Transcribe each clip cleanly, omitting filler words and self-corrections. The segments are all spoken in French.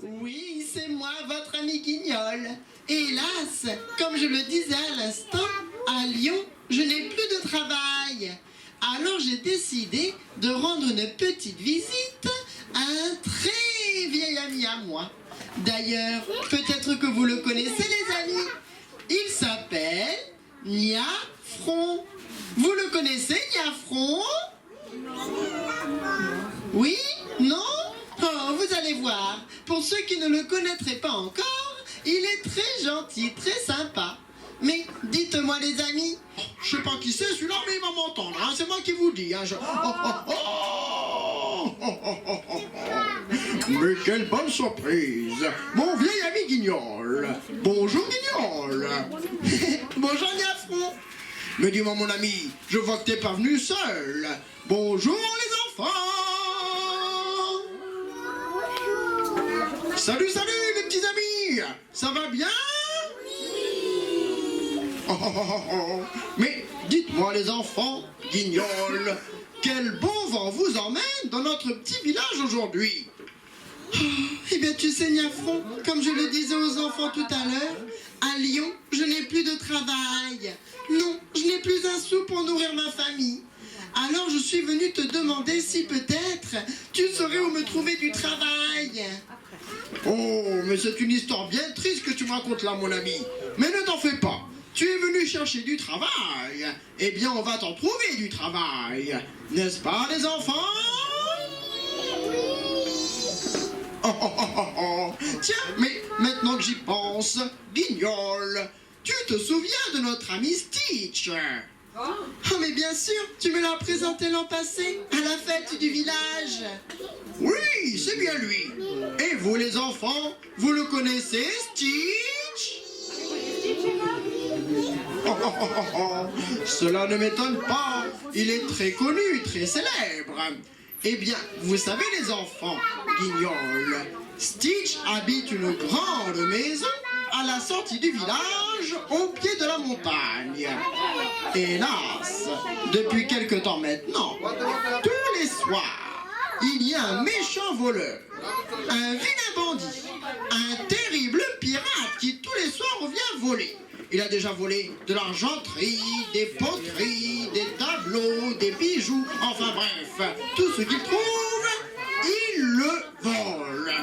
Oui, c'est moi, votre ami Guignol. Hélas, comme je le disais à l'instant, à Lyon, je n'ai plus de travail. Alors j'ai décidé de rendre une petite visite à un très vieil ami à moi. D'ailleurs, peut-être que vous le connaissez les amis. Il s'appelle Niafron. Vous le connaissez, Niafron? Oui? Non? Oh, vous allez voir. Pour ceux qui ne le connaîtraient pas encore, il est très gentil, très sympa. Mais dites-moi les amis. Je sais pas qui c'est celui-là, mais il va m'entendre. Hein. C'est moi qui vous dis. Hein. Mais quelle bonne surprise. Mon vieil ami Guignol. Bonjour Guignol. Bonjour Niafron. Mais dis-moi mon ami, je vois que t'es pas venu seul. Bonjour les enfants. Salut, salut les petits amis. Ça va bien? Mais dites-moi les enfants, Guignol, quel bon vent vous emmène dans notre petit village aujourd'hui? Eh bien tu sais Niafron, comme je le disais aux enfants tout à l'heure, à Lyon, je n'ai plus de travail. Non, je n'ai plus un sou pour nourrir ma famille. Alors je suis venue te demander si peut-être tu saurais où me trouver du travail. Oh, mais c'est une histoire bien triste que tu me racontes là mon ami. Mais ne t'en fais pas. Tu es venu chercher du travail. Eh bien, on va t'en trouver du travail. N'est-ce pas, les enfants? Tiens, mais maintenant que j'y pense, Guignol, tu te souviens de notre ami Stitch? Oh mais bien sûr, tu me l'as présenté l'an passé, à la fête du village. Oui, c'est bien lui. Et vous, les enfants, vous le connaissez, Stitch? Cela ne m'étonne pas, il est très connu, très célèbre. Eh bien, vous savez les enfants, Guignol, Stitch habite une grande maison à la sortie du village, au pied de la montagne. Hélas, depuis quelque temps maintenant, tous les soirs, il y a un méchant voleur, un vilain bandit, un terrible pirate qui tous les soirs vient voler. Il a déjà volé de l'argenterie, des poteries, des tableaux, des bijoux, enfin bref, tout ce qu'il trouve, il le vole.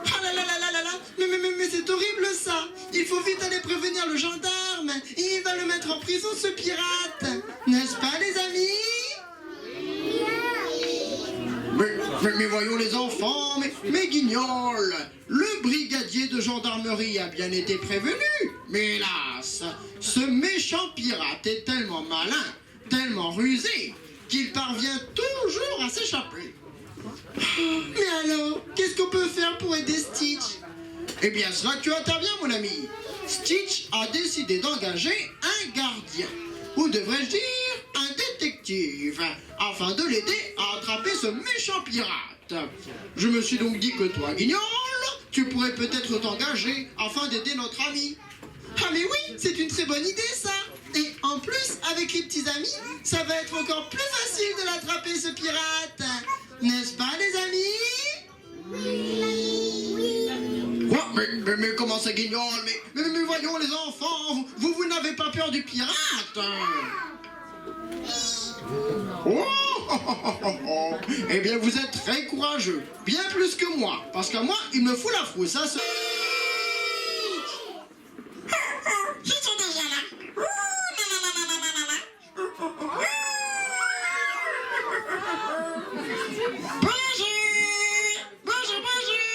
Ah là là là là là là, mais c'est horrible ça. Il faut vite aller prévenir le gendarme. Il va le mettre en prison ce pirate. N'est-ce pas les amis? Mais voyons les enfants, mais Guignol, le brigadier de gendarmerie a bien été prévenu. Mais hélas, ce méchant pirate est tellement malin, tellement rusé, qu'il parvient toujours à s'échapper. Mais alors, qu'est-ce qu'on peut faire pour aider Stitch? Eh bien, c'est là que tu interviens, mon ami. Stitch a décidé d'engager un gardien, ou devrais-je dire un détective, afin de l'aider à attraper ce méchant pirate. Je me suis donc dit que toi, Guignol, tu pourrais peut-être t'engager afin d'aider notre ami. Ah mais oui, c'est une très bonne idée ça. Et en plus, avec les petits amis, ça va être encore plus facile de l'attraper ce pirate. N'est-ce pas les amis? Quoi? Mais comment ça, Guignol? Mais voyons les enfants, vous n'avez pas peur du pirate? Oh, eh bien, vous êtes très courageux, bien plus que moi, parce qu'à moi, il me fout la frousse, ça se... Ils sont déjà là. Bonjour.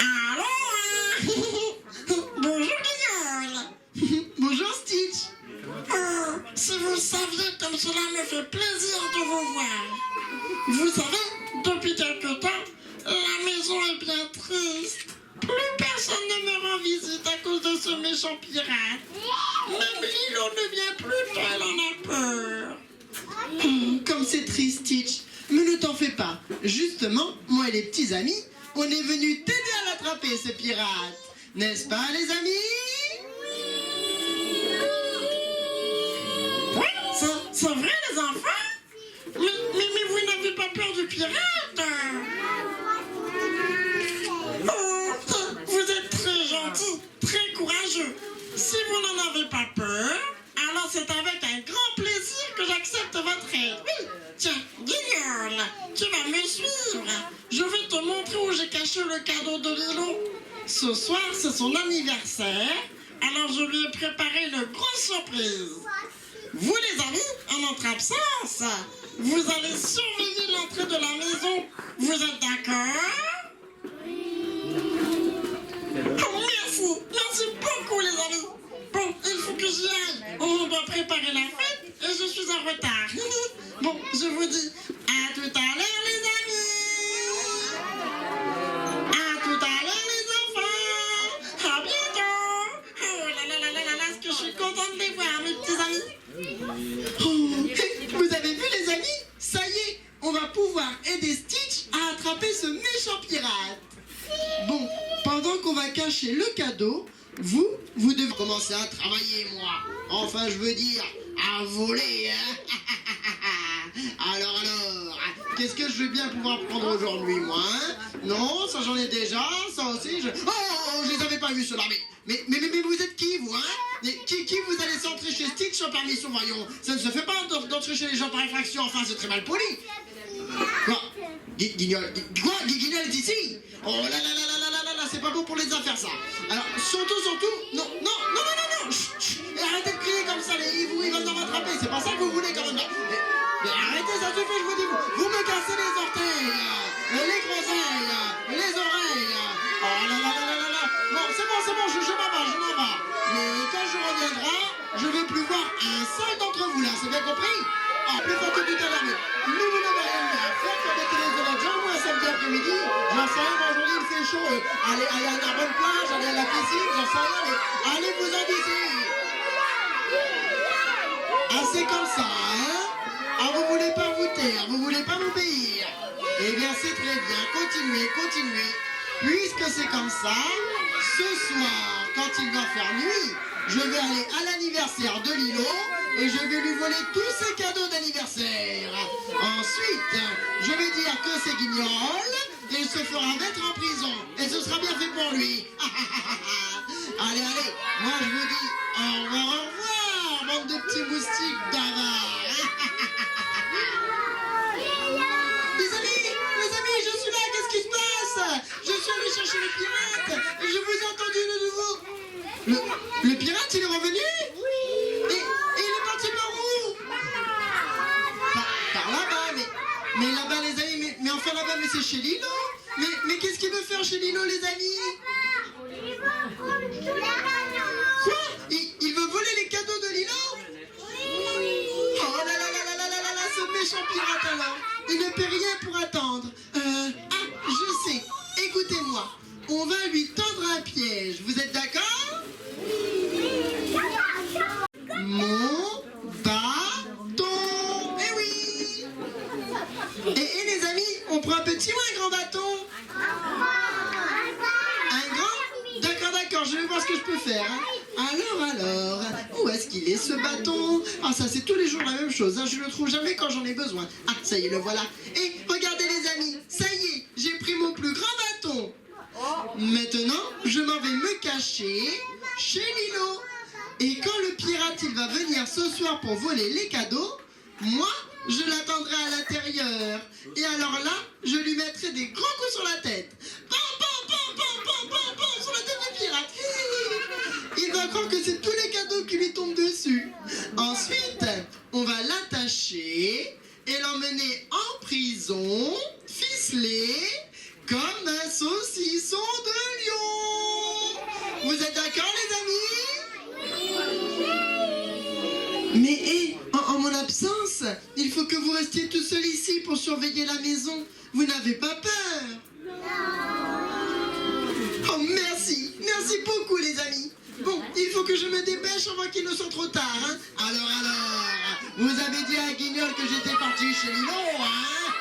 Allô? Bonjour Guignol. Bonjour Stitch. Oh, si vous saviez comme cela me fait plaisir de vous voir. Vous savez, depuis quelque temps, la maison est bien triste. Plus personne ne me rend visite à cause de ce méchant pirate. Même Lilo ne vient plus, elle en a peur. Comme c'est triste Stitch. Mais ne t'en fais pas. Justement, moi et les petits amis, on est venus t'aider à l'attraper ce pirate. N'est-ce pas les amis? Oui, c'est vrai les enfants. Mais vous n'avez pas peur du pirate? avec un grand plaisir que j'accepte votre aide. Oui, tiens, Guignol, tu vas me suivre. Je vais te montrer où j'ai caché le cadeau de Lilo. Ce soir, c'est son anniversaire, alors je lui ai préparé une grosse surprise. Vous les amis, en notre absence, vous allez surveiller l'entrée de la maison. Vous êtes d'accord? Oh, merci beaucoup les amis. Bon, il faut que j'y aille. On doit préparer la fête et je suis en retard. Bon, je vous dis à tout à l'heure les amis. À tout à l'heure les enfants. À bientôt. Oh là là là là là là, est-ce que je suis contente de les voir mes petits amis. Oh, vous avez vu les amis? Ça y est, on va pouvoir aider Stitch à attraper ce méchant pirate. Bon, pendant qu'on va cacher le cadeau, vous devez commencer à travailler, moi. Enfin, je veux dire, à voler, hein. Alors, qu'est-ce que je vais bien pouvoir prendre aujourd'hui, moi, hein? Non, ça j'en ai déjà, ça aussi, Oh, je les avais pas vus, ceux-là, mais vous êtes qui, vous, hein? Qui vous allez entrer chez Stitch sans permission, voyons? Ça ne se fait pas d'entrer chez les gens par infraction, enfin, c'est très mal poli. Quoi? Guignol est ici? Oh là là là là là là là, c'est pas bon pour les affaires, ça. Alors, surtout, non, chut, et arrêtez de crier comme ça, il va nous rattraper, c'est pas ça que vous voulez quand même. Mais arrêtez, ça suffit, je vous dis, vous me cassez les orteils, les groseilles, les oreilles. Oh là là là là là là. Non, c'est bon, je m'en vais. Mais quand je reviendrai, je vais plus voir un seul d'entre vous là, c'est bien compris? Ah, plus fort que tout à l'heure, mais nous n'avons rien à faire que d'être les honnêtes gens, moi samedi après-midi, j'en sais rien, moi aujourd'hui il fait chaud, allez à la bonne plage, allez à la piscine, j'en sais rien, mais allez vous en d'ici. Ah, c'est comme ça, hein? Ah, vous voulez pas vous taire, vous voulez pas m'obéir? Eh bien c'est très bien, continuez. Puisque c'est comme ça, ce soir, quand il va faire nuit, je vais aller à l'anniversaire de Lilo et je vais lui voler tous ses cadeaux d'anniversaire. Ensuite, je vais dire que c'est Guignol et il se fera mettre en prison. Et ce sera bien fait pour lui. Allez, moi je vous dis au revoir, bande de petits moustiques bavards. Les amis, je suis là, qu'est-ce qui se passe? Je suis allé chercher le pirate et je vous ai entendu de nouveau. Le pirate, il est revenu? Oui. Et il est parti par où? Par là-bas, mais là-bas, les amis, mais enfin là-bas, mais c'est chez Lilo. Mais qu'est-ce qu'il veut faire chez Lilo, les amis? Quoi? Il veut voler les cadeaux de Lilo? Oh là là là là là là là, ce méchant pirate alors. Il ne paie rien pour attendre. Je sais. Écoutez-moi. On va lui tendre un piège. Vous êtes d'accord? Mon bâton. Eh oui. Et les amis, on prend un petit ou un grand bâton? Un grand? D'accord, je vais voir ce que je peux faire. Hein. Alors, où est-ce qu'il est ce bâton? Ah, ça c'est tous les jours la même chose, hein. Je le trouve jamais quand j'en ai besoin. Ah, ça y est, le voilà. Et regardez les amis, ça y est, j'ai pris mon plus grand bâton. Maintenant, je m'en vais me cacher chez Lilo. Et quand le pirate il va venir ce soir pour voler les cadeaux, moi, je l'attendrai à l'intérieur. Et alors là, je lui mettrai des grands coups sur la tête. Pam, sur la tête du pirate. Il va croire que c'est tous les cadeaux qui lui tombent dessus. Ensuite, on va l'attacher et l'emmener en prison, ficelé, comme un saucisson de lion. Vous êtes d'accord, les amis? Mais en mon absence, il faut que vous restiez tout seul ici pour surveiller la maison. Vous n'avez pas peur? Oh, merci beaucoup, les amis. Bon, il faut que je me dépêche avant qu'il ne soit trop tard, hein. Alors, vous avez dit à Guignol que j'étais parti chez Lilo, hein?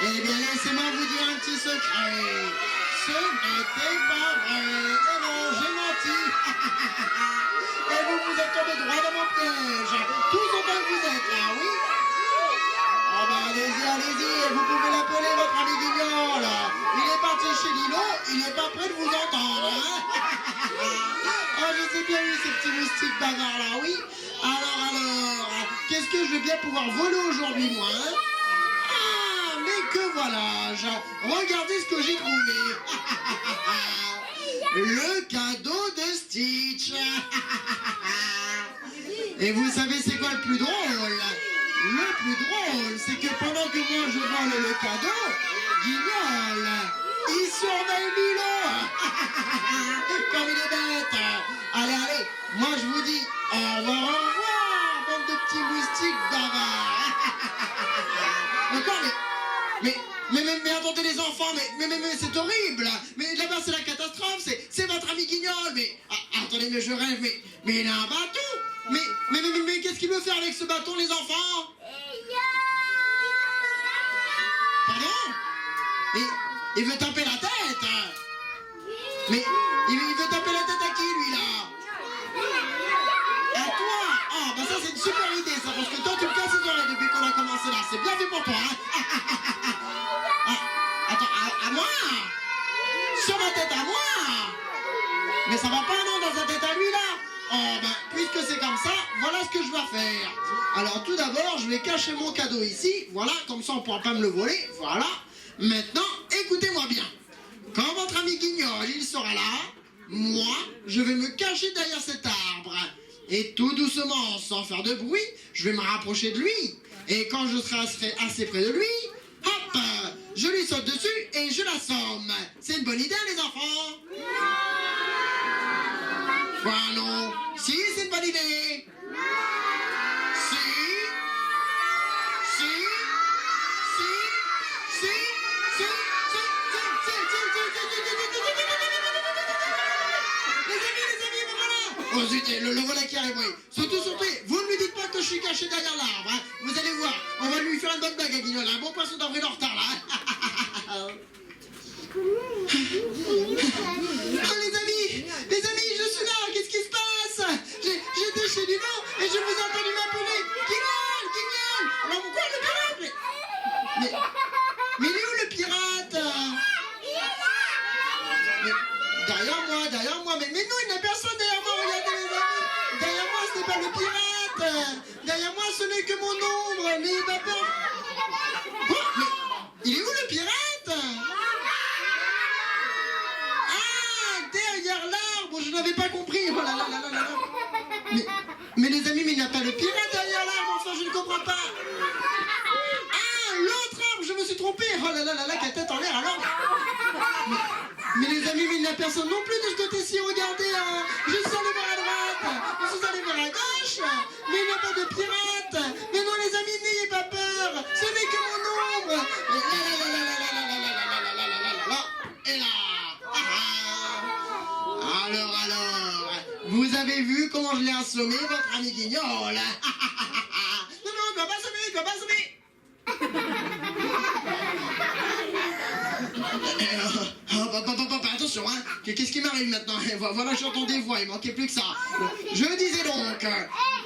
Eh bien, laissez-moi vous dire un petit secret. Ce n'était pas vrai. Oh non, j'ai menti. Et vous êtes tombé droit dans mon piège. Tous autant que vous êtes là, oui? Ah ben, allez-y, vous pouvez l'appeler votre ami Guignol. Il est parti chez Lilo, il n'est pas prêt de vous entendre, hein? Ah, je sais bien, oui, ces petits moustiques bavards là, oui. bien pouvoir voler aujourd'hui, moi. Hein. Ah, mais que voilà, regardez ce que j'ai trouvé. Le cadeau de Stitch. Et vous savez c'est quoi le plus drôle? Le plus drôle, c'est que pendant que moi je vole le cadeau, Guignol, il surveille Milo. Comme il est bête. Allez, allez, moi je vous dis au revoir, bande de petits moustiques bavards. Encore, mais attendez les enfants, mais c'est horrible. Mais là-bas c'est la catastrophe, c'est votre ami Guignol. Mais attendez, mais je rêve, mais il a un bâton. Mais qu'est-ce qu'il veut faire avec ce bâton, les enfants? Pardon? Il veut taper la tête. Mais il veut taper la tête à qui, lui, là? À toi. Ah, bah ça, c'est une super idée, ça, parce que toi, tu me casses les oreilles depuis qu'on a commencé là. C'est bien fait pour toi, hein? Attends, à moi? Sur ma tête à moi? Mais ça va pas, non, dans sa tête à lui, là? Oh, ben, puisque c'est comme ça, voilà ce que je dois faire. Alors, tout d'abord, je vais cacher mon cadeau ici. Voilà, comme ça, on pourra pas me le voler. Voilà. Maintenant, écoutez-moi bien. Quand votre ami Guignol, il sera là, moi, je vais me cacher derrière cet arbre. Et tout doucement, sans faire de bruit, je vais me rapprocher de lui. Et quand je serai assez près de lui, hop, je lui saute dessus et je l'assomme. C'est une bonne idée, les enfants? Quoi, non? Si, c'est une bonne idée. Oh zut, le voilà qui arrive, oui. Surtout, vous ne lui dites pas que je suis caché derrière l'arbre, hein. Vous allez voir, on va lui faire une bonne blague à Guignol, un bon poisson d'avril en retard, là. Oh, les amis, je suis là, qu'est-ce qui se passe? J'étais chez Lino et je vous ai entendu m'appeler. Guignol. Alors pourquoi le pirate? Mais il est où le pirate? Derrière moi, mais non, il n'y a personne derrière moi, regardez les amis. Derrière moi, ce n'est pas le pirate. Derrière moi, ce n'est que mon ombre, n'ayez pas peur. Oh, mais il est où le pirate? Ah, derrière l'arbre, je n'avais pas compris. Oh là là là là là. Mais les amis, mais il n'y a pas le pirate derrière l'arbre, enfin, je ne comprends pas. Ah, l'autre arbre, je me suis trompé. Oh là là là là, quelle tête en l'air alors. Mais les amis, mais il n'y a personne non plus de ce côté-ci, regardez, hein. Je suis allé vers à droite, je suis allé vers à gauche, mais il n'y a pas de pirate. Mais non, les amis, n'ayez pas peur, ce n'est que mon ombre. Et là. Alors, vous avez vu comment je l'ai assommé, votre ami Guignol? Non, il ne doit pas assommer. Attention, hein. Qu'est-ce qui m'arrive maintenant? Voilà, j'entends des voix, il manquait plus que ça. Je disais donc,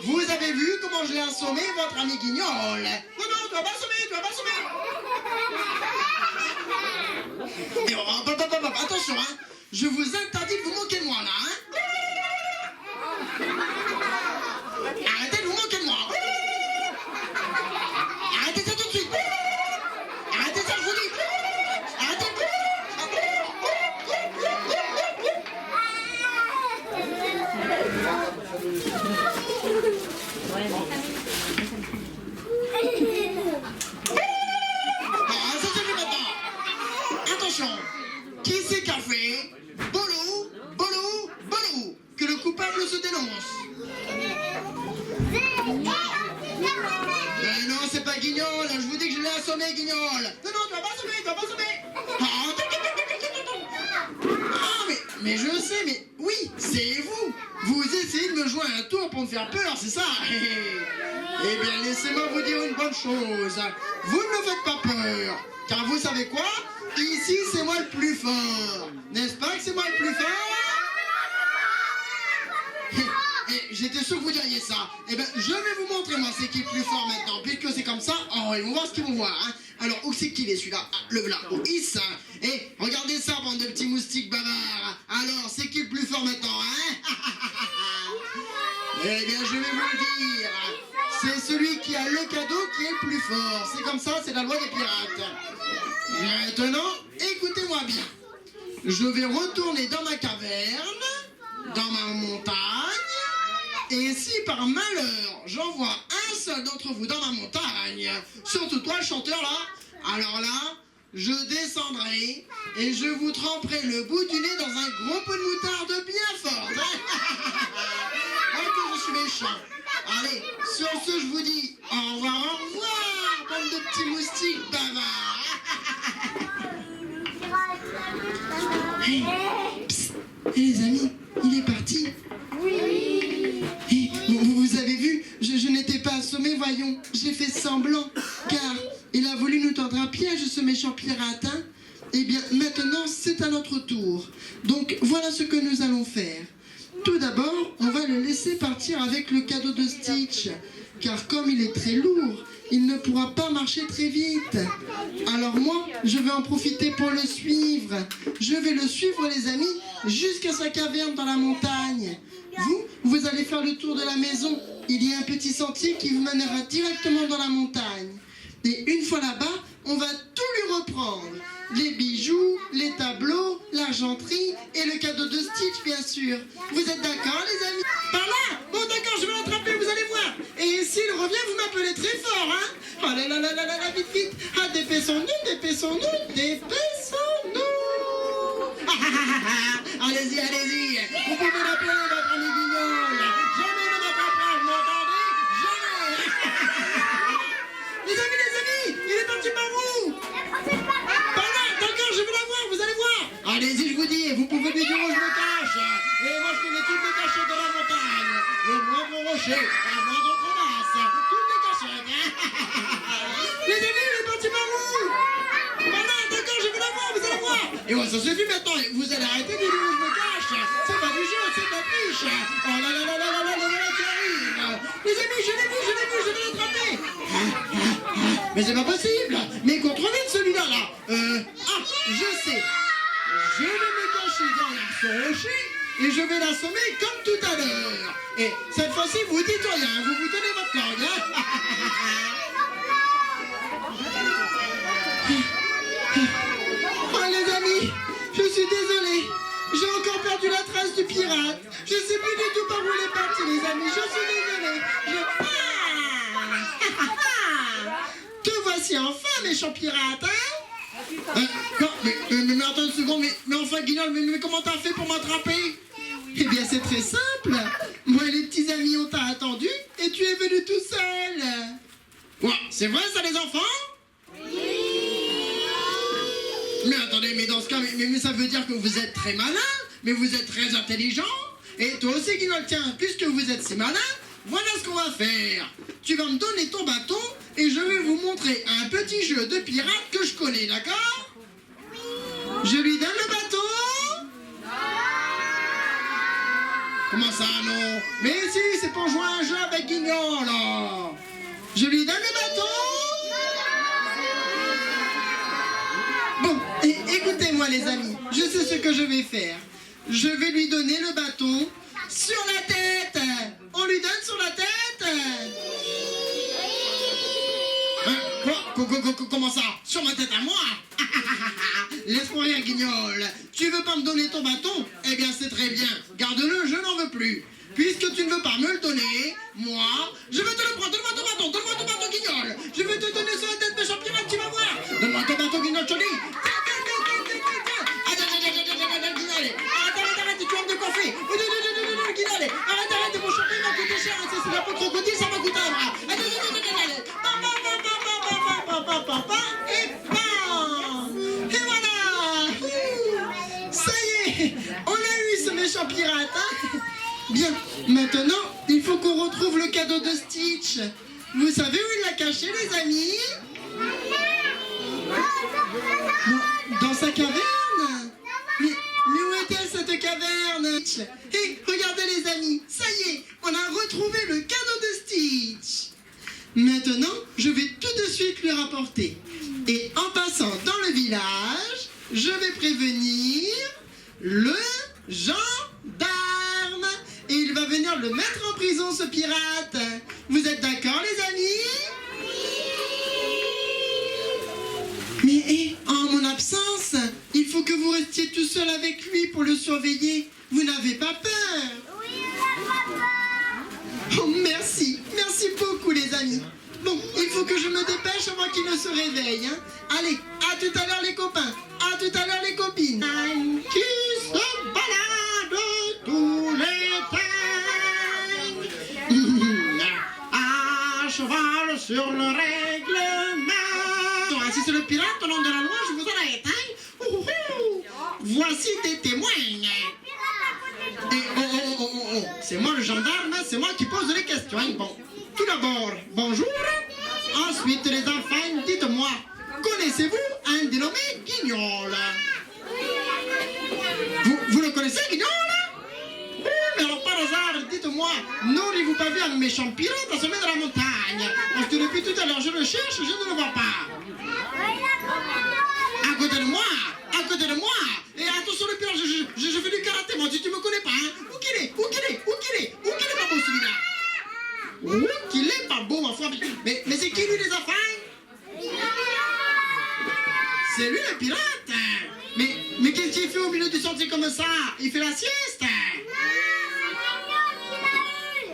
vous avez vu comment je l'ai assommé, votre ami Guignol? Non, tu vas pas assommer. Et attention, hein. Je vous interdis de vous moquer de moi, là, hein. Arrêtez de vous moquer de moi. Arrêtez ça tout de suite. Arrêtez ça, je vous dis. Arrêtez. Ça suffit maintenant. Attention. Qui c'est qui a fait Bolou, que le coupable se dénonce? Mais non, c'est pas Guignol, je vous dis que je l'ai assommé, Guignol. Non, tu vas pas assommer. Mais je sais, mais oui, c'est vous. Vous essayez de me jouer un tour pour me faire peur, c'est ça? Eh bien, laissez-moi vous dire une bonne chose. Vous ne me faites pas peur, car vous savez quoi? Ici, c'est moi le plus fort. N'est-ce pas que c'est moi le plus fort? J'étais sûr que vous diriez ça. Eh bien, je vais vous montrer, moi, c'est qui le plus fort maintenant. Puisque c'est comme ça, oh, ils vont voir ce qu'ils vont voir. Hein. Alors, où c'est qu'il est celui-là? Le voilà, au is. Et regardez ça, bande de petits moustiques bavards. Alors, c'est qui le plus fort maintenant, hein? Eh bien, je vais vous le dire. c'est celui qui a le cadeau qui est le plus fort. C'est comme ça, c'est la loi des pirates. Maintenant, écoutez-moi bien. Je vais retourner dans ma caverne, dans ma montagne, et si par malheur j'envoie un seul d'entre vous dans ma montagne, surtout toi le chanteur là, alors là, je descendrai et je vous tremperai le bout du nez dans un gros pot de moutarde bien fort. Que je suis méchant. Allez, sur ce, je vous dis au revoir, bande de petits moustiques bavards. Hey, psst, les amis, il est parti. Oui. Hey, vous avez vu, je n'étais pas assommé, voyons. J'ai fait semblant, car il a voulu nous tendre un piège, ce méchant pirate. Hein. Eh bien, maintenant, c'est à notre tour. Donc, voilà ce que nous allons faire. Tout d'abord, on va le laisser partir avec le cadeau de Stitch, car comme il est très lourd, il ne pourra pas marcher très vite. Alors moi, je vais en profiter pour le suivre. Je vais le suivre, les amis, jusqu'à sa caverne dans la montagne. Vous allez faire le tour de la maison. Il y a un petit sentier qui vous mènera directement dans la montagne. Et une fois là-bas, on va tout lui reprendre. Les bijoux, les tableaux, l'argenterie et le cadeau de Stitch, bien sûr. Vous êtes d'accord, les amis? Par là? Bon, d'accord, je vais l'attraper, vous allez voir. Et s'il revient, vous m'appelez très fort, hein? Oh là là là là là, vite, vite. Ah, dépêchons-nous, dépêchons-nous, dépêchons-nous. Allez-y, allez-y. Vous pouvez l'appeler, votre ami Guignol. Jamais ne m'attrapera, vous m'entendez? Jamais. Les amis, il est parti par où? Je vais la voir, vous allez voir. Allez-y, je vous dis, vous pouvez lui dire où je me cache. Et moi, je connais toutes les cachettes de la montagne. Le moindre rocher, la moindre crevasse, toutes les cachettes. Les amis, il est parti par où? Voilà, d'accord, je vais la voir, vous allez voir. Et ouais, ça suffit maintenant, vous allez arrêter de dire où je me cache. C'est pas du jeu, c'est de la triche. Oh là là là là là là, le voilà qui arrive. Les amis, je l'ai vu, je vais l'attraper. Mais c'est pas possible. Mais contrôlez celui-là, là. Je sais. Je vais me cacher derrière ce rocher et je vais l'assommer comme tout à l'heure. Et cette fois-ci, vous dites rien, vous vous donnez votre langue. Hein. Oh les amis, je suis désolé. J'ai encore perdu la trace du pirate. Je sais plus du tout par où il est parti, les amis. Je suis désolé. Te voici enfin, méchant pirate, hein? Mais attends une seconde, mais enfin Guignol, mais comment t'as fait pour m'attraper? Eh bien c'est très simple. Moi et les petits amis on t'a attendu et tu es venu tout seul. Ouais, c'est vrai ça les enfants? Oui. Mais attendez, mais dans ce cas, mais ça veut dire que vous êtes très malin, mais vous êtes très intelligent. Et toi aussi Guignol, tiens, puisque vous êtes si malin, voilà ce qu'on va faire. Tu vas me donner ton bâton et je vais vous montrer un petit jeu de pirate que je connais, d'accord? Oui. Je lui donne le bâton? Non. Comment ça, non? Mais si, c'est pour jouer à un jeu avec Guignol, là. Je lui donne le bâton? Bon, écoutez-moi les amis, je sais ce que je vais faire. Je vais lui donner le bâton sur la tête. On lui donne sur la tête? Comment ça? Sur ma tête à moi? Laisse-moi rien, Guignol. Tu veux pas me donner ton bâton? Eh bien, c'est très bien. Garde-le, je n'en veux plus. Puisque tu ne veux pas me le donner, moi, je vais te le prendre. Donne-moi ton bâton, Guignol. Je vais te donner sur la tête, méchant pirate, tu vas voir. Donne-moi ton bâton, Guignol, je te dis. Arrête, tu vas me décoiffer. Guignol, arrête de m'enchanter, il m'a coûté cher. C'est la peau de crocodile, ça m'a coûté un bras. Et bam! Et voilà! Ça y est! On a eu ce méchant pirate, hein? Bien, maintenant, il faut qu'on retrouve le cadeau de Stitch. Vous savez où il l'a caché, les amis? Dans sa caverne? Mais où est-elle, cette caverne? Et regardez, les amis, ça y est, on a retrouvé le cadeau de Stitch. Maintenant, je vais tout de suite lui rapporter. Et en passant dans le village, je vais prévenir le gendarme. Et il va venir le mettre en prison, ce pirate. Vous êtes d'accord, les amis? Mais en mon absence, il faut que vous restiez tout seul avec lui pour le surveiller. Vous n'avez pas peur? Oui, on n'a pas peur. Oh, merci. Merci beaucoup, les amis. Bon, il faut que je me dépêche avant qu'il ne se réveille. Hein. Allez, à tout à l'heure, les copains. À tout à l'heure, les copines. Qui se balade tous les temps à cheval sur le règlement. Si c'est le pirate, au nom de la loi, je vous arrête. Hein. Voici des témoins. Et, c'est moi le gendarme, c'est moi qui pose les questions. Hein. Bon, tout d'abord, bonjour. Ensuite, les enfants, dites-moi, connaissez-vous un dénommé Guignol? Vous le connaissez, Guignol? Oui, mais alors par hasard, dites-moi, n'auriez-vous pas vu un méchant pirate au sommet de la montagne? Parce que depuis tout à l'heure, je le cherche, je ne le vois pas. À côté de moi. Et attention le pirate, je fais du karaté, moi, tu me connais pas, hein? Où qu'il est pas beau celui-là? Où qu'il est pas beau, ma foi. Mais c'est qui lui, les enfants? C'est lui le pirate. Mais qu'est-ce qu'il fait au milieu du sentier comme ça? Il fait la sieste.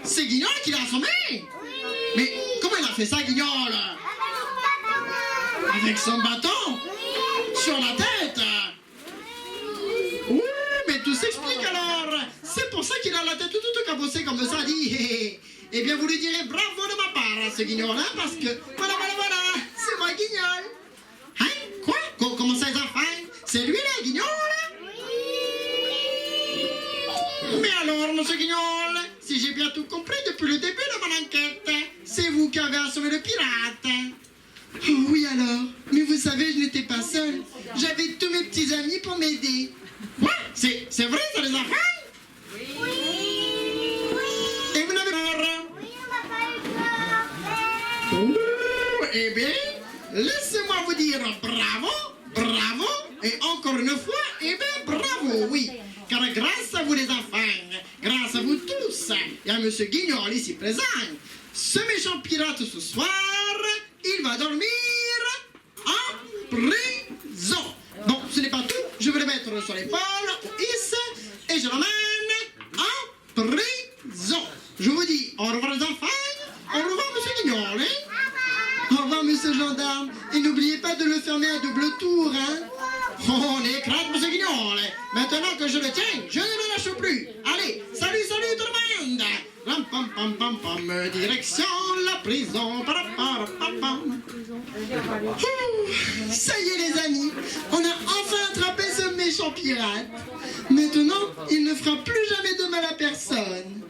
C'est Guignol qui l'a assommé? Mais comment il a fait ça, Guignol? Avec son bâton? Sur la tête? Oui, mais tout s'explique alors. C'est pour ça qu'il a la tête toute cabossée comme ça, dit. Eh bien, vous lui direz bravo de ma part à ce Guignol, hein, parce que voilà, c'est moi Guignol. Hein? Quoi? Comment ça, les enfants? C'est lui là, Guignol? Mais alors, monsieur Guignol, si j'ai bien tout compris depuis le début de mon enquête, c'est vous qui avez assommé le pirate. Oh, oui alors, mais vous savez, je n'étais pas seule. J'avais tous mes petits amis pour m'aider. Quoi? C'est vrai ça, les enfants? Oui. Et vous n'avez pas peur? Oui, on n'a pas eu peur. Oh, eh bien, laissez-moi vous dire bravo, et encore une fois, eh bien, bravo, oui. Car grâce à vous les enfants, grâce à vous tous, et à monsieur Guignol ici présent, ce méchant pirate ce soir, il va dormir en prison. Bon, ce n'est pas tout, je vais le mettre sur l'épaule, et je l'emmène en prison. Je vous dis au revoir les enfants, au revoir monsieur Guignol, hein? Au revoir monsieur gendarme, et n'oubliez pas de le fermer à double tour, hein? Oh, on écrase monsieur Guignol. Maintenant que je le tiens, je ne le lâche plus. Allez, salut tout le monde. Ram, pam, pam, pam, pam, direction la prison. Ça y est les amis, on a enfin attrapé ce méchant pirate. Maintenant, il ne fera plus jamais de mal à personne.